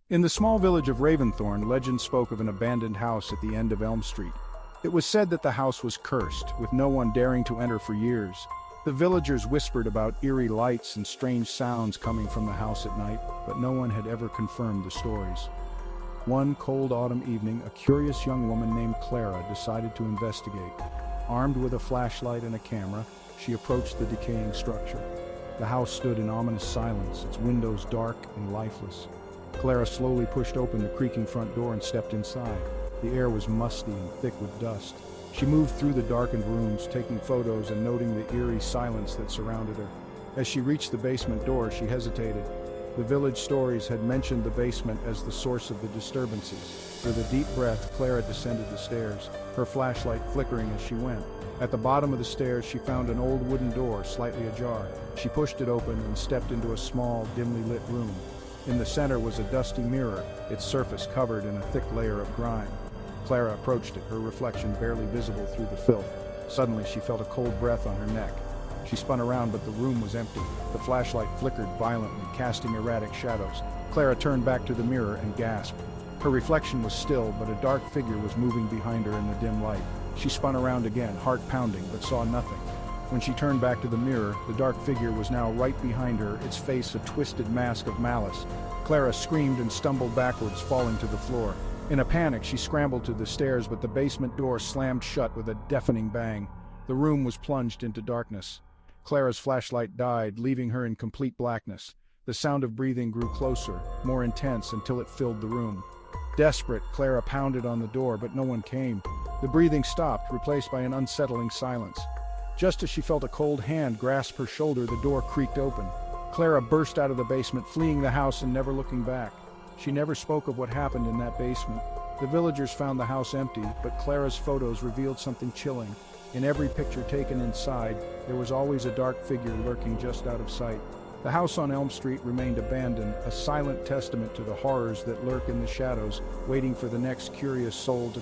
In the small village of Raventhorn, legend spoke of an abandoned house at the end of Elm Street. It was said that the house was cursed, with no one daring to enter for years. The villagers whispered about eerie lights and strange sounds coming from the house at night, but no one had ever confirmed the stories. One cold autumn evening, a curious young woman named Clara decided to investigate. Armed with a flashlight and a camera, she approached the decaying structure. The house stood in ominous silence, its windows dark and lifeless. Clara slowly pushed open the creaking front door and stepped inside. The air was musty and thick with dust. She moved through the darkened rooms, taking photos and noting the eerie silence that surrounded her. As she reached the basement door, she hesitated. The village stories had mentioned the basement as the source of the disturbances. With a deep breath, Clara descended the stairs, her flashlight flickering as she went. At the bottom of the stairs, she found an old wooden door, slightly ajar. She pushed it open and stepped into a small, dimly lit room. In the center was a dusty mirror, its surface covered in a thick layer of grime. Clara approached it, her reflection barely visible through the filth. Suddenly, she felt a cold breath on her neck. She spun around, but the room was empty. The flashlight flickered violently, casting erratic shadows. Clara turned back to the mirror and gasped. Her reflection was still, but a dark figure was moving behind her in the dim light. She spun around again, heart pounding, but saw nothing. When she turned back to the mirror, the dark figure was now right behind her, its face a twisted mask of malice. Clara screamed and stumbled backwards, falling to the floor. In a panic, she scrambled to the stairs, but the basement door slammed shut with a deafening bang. The room was plunged into darkness. Clara's flashlight died, leaving her in complete blackness. The sound of breathing grew closer, more intense, until it filled the room. Desperate, Clara pounded on the door, but no one came. The breathing stopped, replaced by an unsettling silence. Just as she felt a cold hand grasp her shoulder, the door creaked open. Clara burst out of the basement, fleeing the house and never looking back. She never spoke of what happened in that basement. The villagers found the house empty, but Clara's photos revealed something chilling. In every picture taken inside, there was always a dark figure lurking just out of sight. The house on Elm Street remained abandoned, a silent testament to the horrors that lurk in the shadows, waiting for the next curious soul to